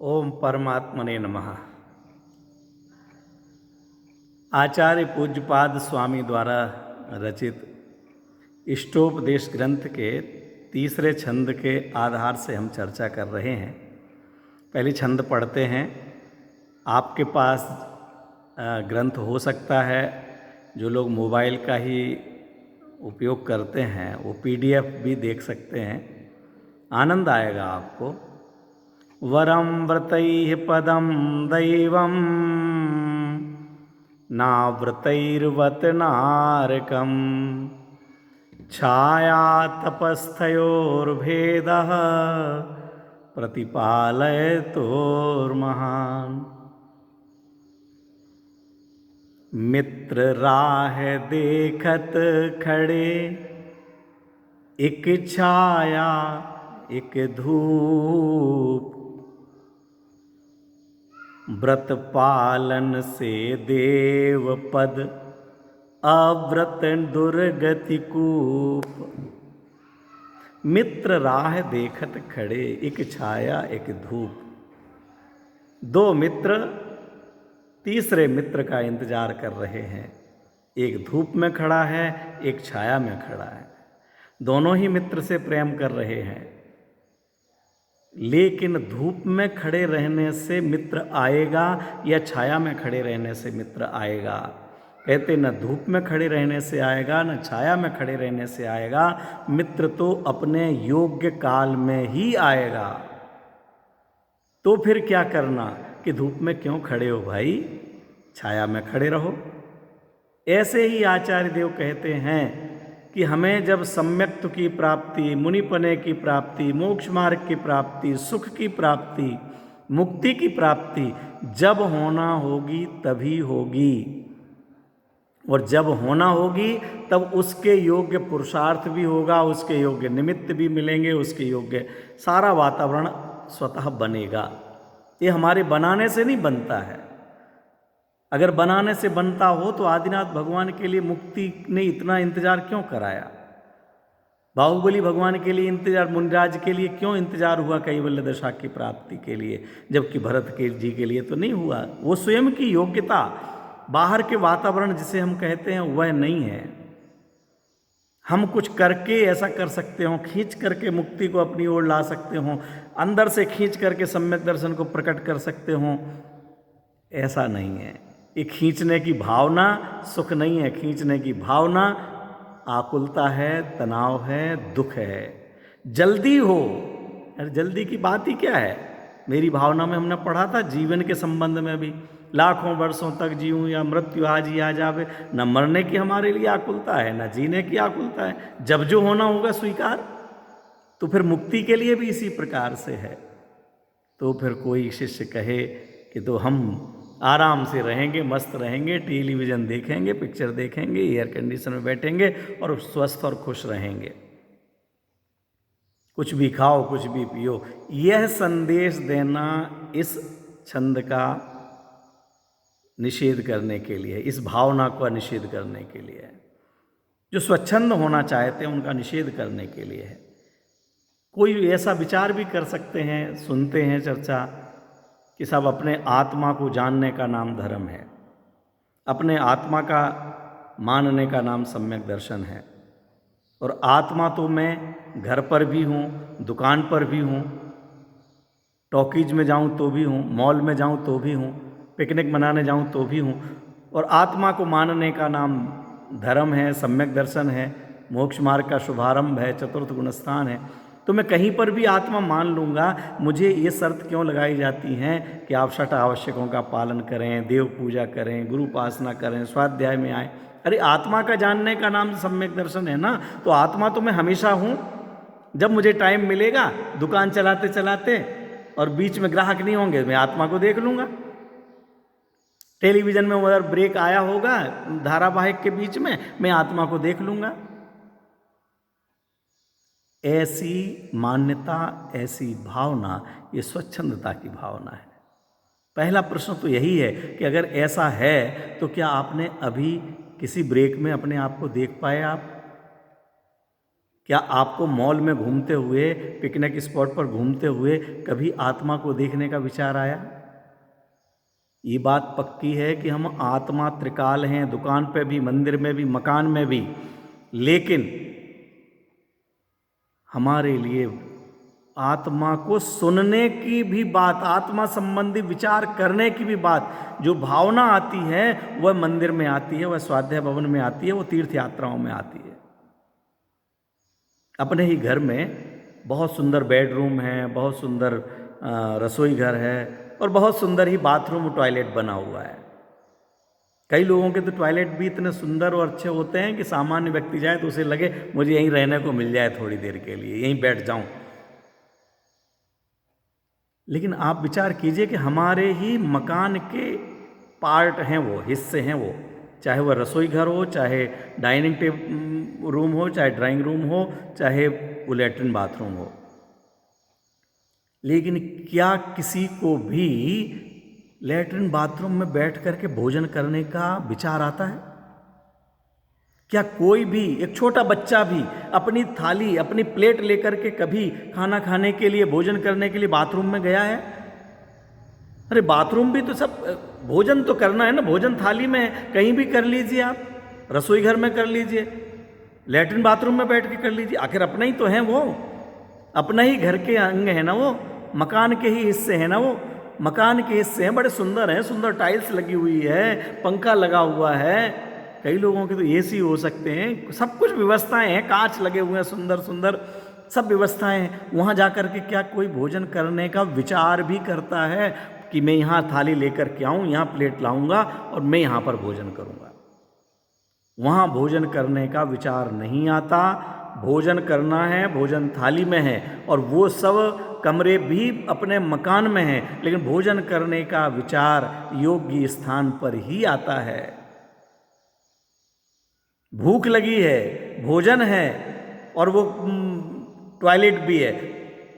ओम परमात्मने नमः। आचार्य पूज्यपाद स्वामी द्वारा रचित इष्टोपदेश ग्रंथ के तीसरे छंद के आधार से हम चर्चा कर रहे हैं। पहले छंद पढ़ते हैं। आपके पास ग्रंथ हो सकता है, जो लोग मोबाइल का ही उपयोग करते हैं वो पीडीएफ भी देख सकते हैं, आनंद आएगा आपको। वरं व्रतैः पदं दैवं नाव्रतैर्वत नारकं छाया तपस्थयोर्भेदः प्रतिपालयतोर्महान्। मित्र राह देखत खड़े, एक छाया एक धूप, व्रत पालन से देव पद अव्रत दुर्गति कूप। मित्र राह देखत खड़े, एक छाया एक धूप। दो मित्र तीसरे मित्र का इंतजार कर रहे हैं। एक धूप में खड़ा है, एक छाया में खड़ा है। दोनों ही मित्र से प्रेम कर रहे हैं, लेकिन धूप में खड़े रहने से मित्र आएगा या छाया में खड़े रहने से मित्र आएगा। कहते न धूप में खड़े रहने से आएगा न छाया में खड़े रहने से आएगा, मित्र तो अपने योग्य काल में ही आएगा। तो फिर क्या करना कि धूप में क्यों खड़े हो भाई, छाया में खड़े रहो। ऐसे ही आचार्य देव कहते हैं कि हमें जब सम्यक्त्व की प्राप्ति, मुनिपने की प्राप्ति, मोक्ष मार्ग की प्राप्ति, सुख की प्राप्ति, मुक्ति की प्राप्ति जब होना होगी तभी होगी। और जब होना होगी तब उसके योग्य पुरुषार्थ भी होगा, उसके योग्य निमित्त भी मिलेंगे, उसके योग्य सारा वातावरण स्वतः बनेगा। ये हमारे बनाने से नहीं बनता है। अगर बनाने से बनता हो तो आदिनाथ भगवान के लिए मुक्ति ने इतना इंतजार क्यों कराया? बाहुबली भगवान के लिए इंतजार, मुनिराज के लिए क्यों इंतजार हुआ कैवल्य दशा की प्राप्ति के लिए, जबकि भरत के जी के लिए तो नहीं हुआ? वो स्वयं की योग्यता, बाहर के वातावरण जिसे हम कहते हैं वह नहीं है। हम कुछ करके ऐसा कर सकते हो, खींच करके मुक्ति को अपनी ओर ला सकते हो, अंदर से खींच करके सम्यक दर्शन को प्रकट कर सकते हो, ऐसा नहीं है। ये खींचने की भावना सुख नहीं है, खींचने की भावना आकुलता है, तनाव है, दुख है। जल्दी हो, अरे जल्दी की बात ही क्या है? मेरी भावना में हमने पढ़ा था जीवन के संबंध में भी, लाखों वर्षों तक जीऊँ या मृत्यु आज ही आ जावे। न मरने की हमारे लिए आकुलता है, न जीने की आकुलता है। जब जो होना होगा स्वीकार। तो फिर मुक्ति के लिए भी इसी प्रकार से है। तो फिर कोई शिष्य कहे कि तो हम आराम से रहेंगे, मस्त रहेंगे, टेलीविज़न देखेंगे, पिक्चर देखेंगे, एयर कंडीशन में बैठेंगे और स्वस्थ और खुश रहेंगे, कुछ भी खाओ कुछ भी पियो। यह संदेश देना इस छंद का निषेध करने के लिए, इस भावना का निषेध करने के लिए है। जो स्वच्छंद होना चाहते हैं उनका निषेध करने के लिए है। कोई ऐसा विचार भी कर सकते हैं, सुनते हैं चर्चा कि सब अपने आत्मा को जानने का नाम धर्म है, अपने आत्मा का मानने का नाम सम्यक दर्शन है। और आत्मा तो मैं घर पर भी हूँ, दुकान पर भी हूँ, टॉकीज में जाऊँ तो भी हूँ, मॉल में जाऊँ तो भी हूँ, पिकनिक मनाने जाऊँ तो भी हूँ। और आत्मा को मानने का नाम धर्म है, सम्यक दर्शन है, मोक्ष मार्ग का शुभारंभ है, चतुर्थ गुणस्थान है। तो मैं कहीं पर भी आत्मा मान लूँगा। मुझे ये शर्त क्यों लगाई जाती हैं कि आप षट आवश्यकों का पालन करें, देव पूजा करें, गुरु उपासना करें, स्वाध्याय में आए? अरे आत्मा का जानने का नाम सम्यक दर्शन है ना। तो आत्मा तो मैं हमेशा हूँ। जब मुझे टाइम मिलेगा दुकान चलाते चलाते और बीच में ग्राहक नहीं होंगे, मैं आत्मा को देख लूँगा। टेलीविज़न में उधर ब्रेक आया होगा धारावाहिक के बीच में, मैं आत्मा को देख लूँगा। ऐसी मान्यता, ऐसी भावना, ये स्वच्छंदता की भावना है। पहला प्रश्न तो यही है कि अगर ऐसा है तो क्या आपने अभी किसी ब्रेक में अपने आप को देख पाए? आप क्या आपको मॉल में घूमते हुए, पिकनिक स्पॉट पर घूमते हुए कभी आत्मा को देखने का विचार आया? ये बात पक्की है कि हम आत्मा त्रिकाल हैं, दुकान पे भी, मंदिर में भी, मकान में भी, लेकिन हमारे लिए आत्मा को सुनने की भी बात, आत्मा संबंधी विचार करने की भी बात, जो भावना आती है वह मंदिर में आती है, वह स्वाध्याय भवन में आती है, वो तीर्थ यात्राओं में आती है। अपने ही घर में बहुत सुंदर बेडरूम है, बहुत सुंदर रसोई घर है और बहुत सुंदर ही बाथरूम टॉयलेट बना हुआ है। कई लोगों के तो टॉयलेट भी इतने सुंदर और अच्छे होते हैं कि सामान्य व्यक्ति जाए तो उसे लगे मुझे यहीं रहने को मिल जाए थोड़ी देर के लिए, यहीं बैठ जाऊं। लेकिन आप विचार कीजिए कि हमारे ही मकान के पार्ट हैं, वो हिस्से हैं, वो चाहे वह रसोई घर हो, चाहे डाइनिंग रूम हो, चाहे ड्राइंग रूम हो, चाहे वो लेटरिन बाथरूम हो, लेकिन क्या किसी को भी लेटरिन बाथरूम में बैठ करके भोजन करने का विचार आता है? क्या कोई भी, एक छोटा बच्चा भी अपनी थाली, अपनी प्लेट लेकर के कभी खाना खाने के लिए, भोजन करने के लिए बाथरूम में गया है? अरे बाथरूम भी तो सब, भोजन तो करना है ना, भोजन थाली में कहीं भी कर लीजिए, आप रसोई घर में कर लीजिए, लेटरिन बाथरूम में बैठ के कर लीजिए, आखिर अपना ही तो है वो, अपना ही घर के अंग है ना वो, मकान के ही हिस्से है ना वो, मकान के हिस्से हैं, बड़े सुंदर हैं, सुंदर टाइल्स लगी हुई है, पंखा लगा हुआ है, कई लोगों के तो एसी हो सकते हैं, सब कुछ व्यवस्थाएं हैं, कांच लगे हुए हैं सुंदर सुंदर, सब व्यवस्थाएं हैं। वहाँ जा कर के क्या कोई भोजन करने का विचार भी करता है कि मैं यहाँ थाली लेकर के आऊँ, यहाँ प्लेट लाऊंगा और मैं यहाँ पर भोजन करूँगा? वहाँ भोजन करने का विचार नहीं आता। भोजन करना है, भोजन थाली में है, और वो सब कमरे भी अपने मकान में हैं, लेकिन भोजन करने का विचार योग्य स्थान पर ही आता है। भूख लगी है, भोजन है और वो टॉयलेट भी है,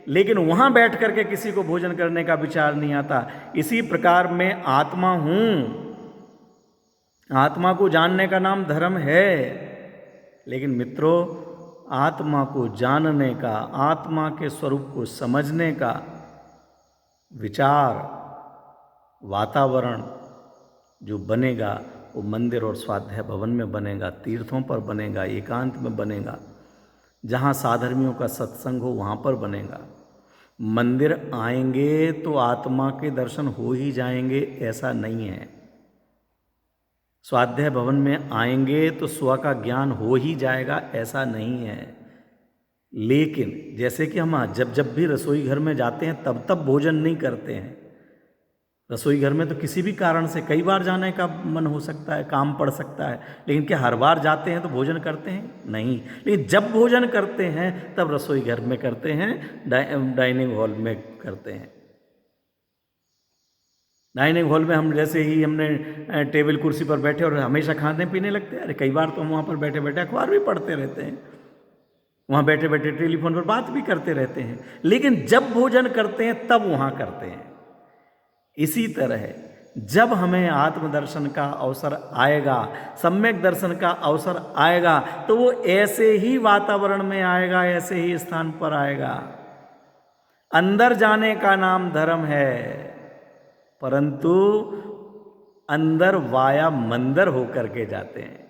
लेकिन वहाँ बैठ करके किसी को भोजन करने का विचार नहीं आता। इसी प्रकार मैं आत्मा हूँ, आत्मा को जानने का नाम धर्म है, लेकिन मित्रों आत्मा को जानने का, आत्मा के स्वरूप को समझने का विचार, वातावरण जो बनेगा वो मंदिर और स्वाध्याय भवन में बनेगा, तीर्थों पर बनेगा, एकांत में बनेगा, जहाँ साधर्मियों का सत्संग हो वहाँ पर बनेगा। मंदिर आएंगे तो आत्मा के दर्शन हो ही जाएंगे ऐसा नहीं है, स्वाध्याय भवन में आएंगे तो स्व का ज्ञान हो ही जाएगा ऐसा नहीं है। लेकिन जैसे कि हम जब जब भी रसोई घर में जाते हैं तब तब भोजन नहीं करते हैं। रसोई घर में तो किसी भी कारण से कई बार जाने का मन हो सकता है, काम पड़ सकता है, लेकिन क्या हर बार जाते हैं तो भोजन करते हैं? नहीं। लेकिन जब भोजन करते हैं तब रसोई घर में करते हैं, डाइनिंग हॉल में करते हैं। डाइनिंग हॉल में हम जैसे ही हमने टेबल कुर्सी पर बैठे और हमेशा खाने पीने लगते हैं, अरे कई बार तो हम वहाँ पर बैठे बैठे अखबार भी पढ़ते रहते हैं, वहाँ बैठे बैठे टेलीफोन पर बात भी करते रहते हैं, लेकिन जब भोजन करते हैं तब वहाँ करते हैं। इसी तरह जब हमें आत्मदर्शन का अवसर आएगा, सम्यक दर्शन का अवसर आएगा, तो वो ऐसे ही वातावरण में आएगा, ऐसे ही स्थान पर आएगा। अंदर जाने का नाम धर्म है, परंतु अंदर वाया मंदिर होकर के जाते हैं।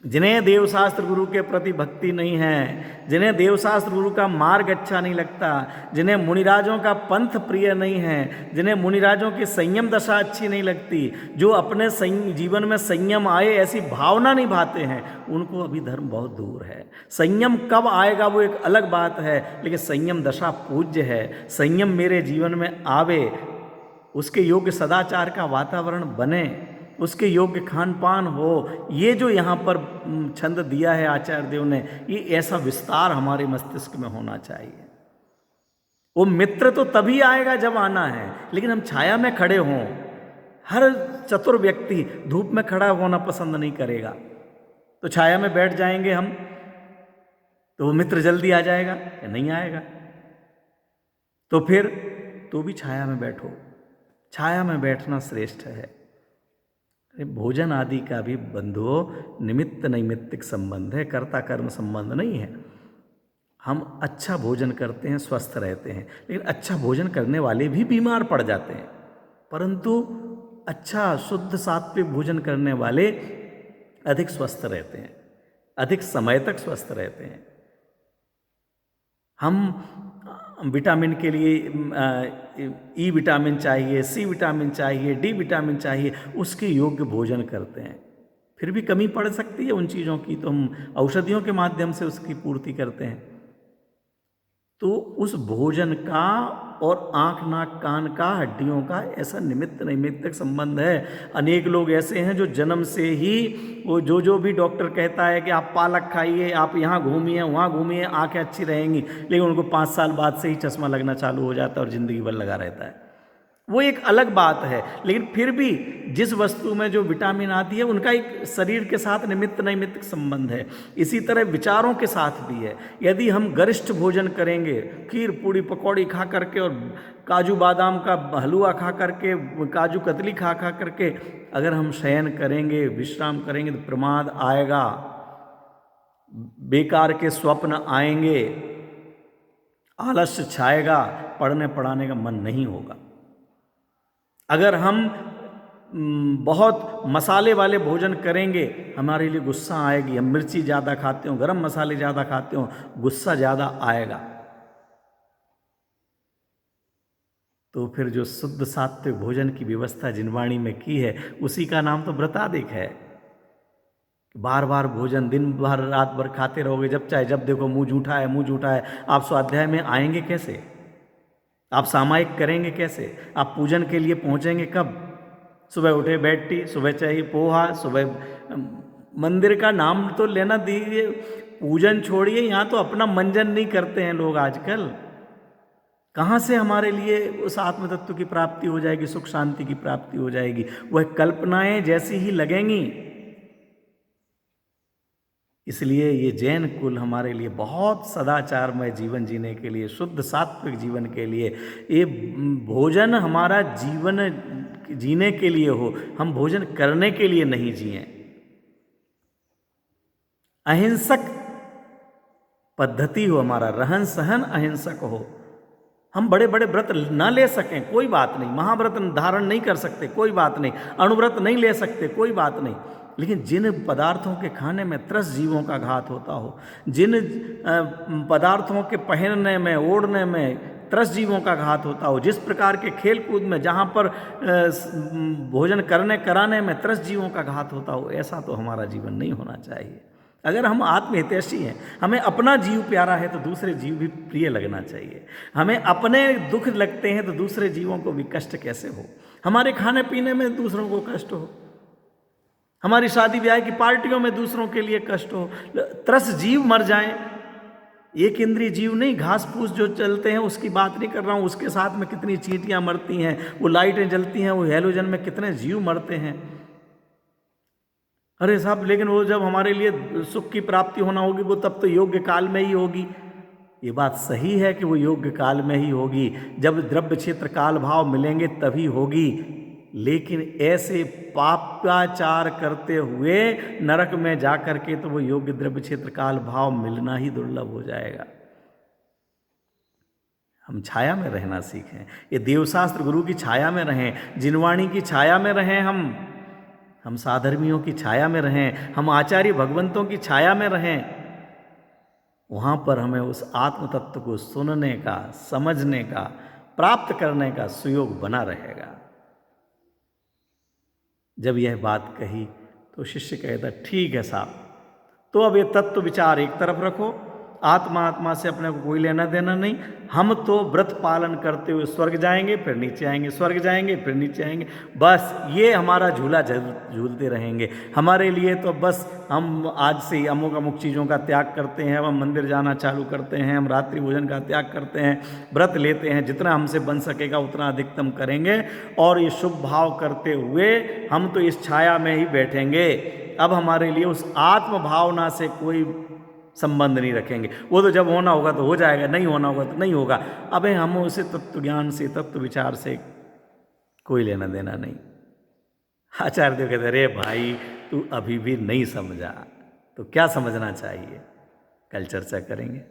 जिन्हें देवशास्त्र गुरु के प्रति भक्ति नहीं है, जिन्हें देवशास्त्र गुरु का मार्ग अच्छा नहीं लगता, जिन्हें मुनिराजों का पंथ प्रिय नहीं है, जिन्हें मुनिराजों की संयम दशा अच्छी नहीं लगती, जो अपने जीवन में संयम आए ऐसी भावना नहीं भाते हैं, उनको अभी धर्म बहुत दूर है। संयम कब आएगा वो एक अलग बात है, लेकिन संयम दशा पूज्य है। संयम मेरे जीवन में आवे, उसके योग्य सदाचार का वातावरण बने, उसके योग्य खान पान हो, ये जो यहाँ पर छंद दिया है आचार्य देव ने, ये ऐसा विस्तार हमारे मस्तिष्क में होना चाहिए। वो मित्र तो तभी आएगा जब आना है, लेकिन हम छाया में खड़े हों। हर चतुर व्यक्ति धूप में खड़ा होना पसंद नहीं करेगा, तो छाया में बैठ जाएंगे हम, तो वो मित्र जल्दी आ जाएगा या नहीं आएगा? तो फिर तो भी छाया में बैठो, छाया में बैठना श्रेष्ठ है। भोजन आदि का भी बंधुओं निमित्त नैमित्तिक संबंध है, कर्ता कर्म संबंध नहीं है। हम अच्छा भोजन करते हैं, स्वस्थ रहते हैं, लेकिन अच्छा भोजन करने वाले भी बीमार पड़ जाते हैं। परंतु अच्छा शुद्ध सात्विक भोजन करने वाले अधिक स्वस्थ रहते हैं, अधिक समय तक स्वस्थ रहते हैं। हम विटामिन के लिए ई विटामिन चाहिए, सी विटामिन चाहिए, डी विटामिन चाहिए, उसके योग्य भोजन करते हैं। फिर भी कमी पड़ सकती है उन चीज़ों की, तो हम औषधियों के माध्यम से उसकी पूर्ति करते हैं। तो उस भोजन का और आँख नाक कान का हड्डियों का ऐसा निमित्त नैमित्तिक संबंध है। अनेक लोग ऐसे हैं जो जन्म से ही वो जो भी डॉक्टर कहता है कि आप पालक खाइए, आप यहाँ घूमिए वहाँ घूमिए, आँखें अच्छी रहेंगी, लेकिन उनको 5 साल बाद से ही चश्मा लगना चालू हो जाता है और ज़िंदगी भर लगा रहता है। वो एक अलग बात है, लेकिन फिर भी जिस वस्तु में जो विटामिन आती है उनका एक शरीर के साथ निमित्त नैमित्तिक संबंध है। इसी तरह विचारों के साथ भी है। यदि हम गरिष्ठ भोजन करेंगे, खीर पूड़ी पकौड़ी खा करके और काजू बादाम का हलवा खा करके, काजू कतली खा खा करके अगर हम शयन करेंगे, विश्राम करेंगे, तो प्रमाद आएगा, बेकार के स्वप्न आएंगे, आलस्य छाएगा, पढ़ने पढ़ाने का मन नहीं होगा। अगर हम बहुत मसाले वाले भोजन करेंगे, हमारे लिए गुस्सा आएगी। हम मिर्ची ज़्यादा खाते हो, गरम मसाले ज़्यादा खाते हो, गुस्सा ज़्यादा आएगा। तो फिर जो शुद्ध सात्विक भोजन की व्यवस्था जिनवाणी में की है, उसी का नाम तो व्रतादिक है। बार बार भोजन दिन भर रात भर खाते रहोगे, जब चाहे जब देखो मुंह जूठा है, मुंह जूठा है, आप स्वाध्याय में आएंगे कैसे? आप सामायिक करेंगे कैसे? आप पूजन के लिए पहुंचेंगे कब? सुबह उठे बेड टी, सुबह चाहिए पोहा, सुबह मंदिर का नाम तो लेना दीजिए, पूजन छोड़िए। यहाँ तो अपना मंजन नहीं करते हैं लोग आजकल। कहाँ से हमारे लिए उस आत्म तत्व की प्राप्ति हो जाएगी, सुख शांति की प्राप्ति हो जाएगी? वह कल्पनाएं जैसी ही लगेंगी। इसलिए ये जैन कुल हमारे लिए बहुत सदाचारमय जीवन जीने के लिए, शुद्ध सात्विक जीवन के लिए, ये भोजन हमारा जीवन जीने के लिए हो, हम भोजन करने के लिए नहीं जिए। अहिंसक पद्धति हो, हमारा रहन सहन अहिंसक हो। हम बड़े बड़े व्रत ना ले सकें, कोई बात नहीं, महाव्रत धारण नहीं कर सकते, कोई बात नहीं, अणुव्रत नहीं ले सकते, कोई बात नहीं, लेकिन जिन पदार्थों के खाने में 30 जीवों का घात होता हो, जिन पदार्थों के पहनने में ओढ़ने में 30 जीवों का घात होता हो, जिस प्रकार के खेल कूद में जहाँ पर भोजन करने कराने में 30 जीवों का घात होता हो, ऐसा तो हमारा जीवन नहीं होना चाहिए। अगर हम आत्महितैषी हैं, हमें अपना जीव प्यारा है, तो दूसरे जीव भी प्रिय लगना चाहिए। हमें अपने दुख लगते हैं तो दूसरे जीवों को भी कष्ट कैसे हो? हमारे खाने पीने में दूसरों को कष्ट हो, हमारी शादी ब्याह की पार्टियों में दूसरों के लिए कष्ट हो, 30 जीव मर जाएं। एक इंद्रिय जीव नहीं, घास फूस जो चलते हैं उसकी बात नहीं कर रहा हूँ, उसके साथ में कितनी चींटियाँ मरती हैं, वो लाइटें जलती हैं, वो हैलोजन में कितने जीव मरते हैं। अरे साहब, लेकिन वो जब हमारे लिए सुख की प्राप्ति होना होगी, वो तब तो योग्य काल में ही होगी। ये बात सही है कि वो योग्य काल में ही होगी, जब द्रव्य क्षेत्र काल भाव मिलेंगे तभी होगी। लेकिन ऐसे पापाचार करते हुए नरक में जाकर के तो वो योग्य द्रव्य क्षेत्र काल भाव मिलना ही दुर्लभ हो जाएगा। हम छाया में रहना सीखें, ये देवशास्त्र गुरु की छाया में रहें, जिनवाणी की छाया में रहें, हम साधर्मियों की छाया में रहें, हम आचार्य भगवंतों की छाया में रहें। वहाँ पर हमें उस आत्म तत्व को सुनने का, समझने का, प्राप्त करने का सुयोग बना रहेगा। जब यह बात कही तो शिष्य कहता, ठीक है साहब, तो अब ये तत्व विचार एक तरफ रखो, आत्मा से अपने को कोई लेना देना नहीं। हम तो व्रत पालन करते हुए स्वर्ग जाएंगे, फिर नीचे आएंगे, स्वर्ग जाएंगे, फिर नीचे आएंगे, बस ये हमारा झूला झूलते रहेंगे। हमारे लिए तो बस हम आज से ही अमुक अमुक चीज़ों का त्याग करते हैं, हम मंदिर जाना चालू करते हैं, हम रात्रि भोजन का त्याग करते हैं, व्रत लेते हैं, जितना हमसे बन सकेगा उतना अधिकतम करेंगे, और ये शुभ भाव करते हुए हम तो इस छाया में ही बैठेंगे। अब हमारे लिए उस आत्म भावना से कोई संबंध नहीं रखेंगे। वो तो जब होना होगा तो हो जाएगा, नहीं होना होगा तो नहीं होगा। अबे हम उसे तत्व ज्ञान से, तत्व विचार से कोई लेना देना नहीं। आचार्य देव कहते, अरे भाई तू अभी भी नहीं समझा, तो क्या समझना चाहिए? कल चर्चा करेंगे।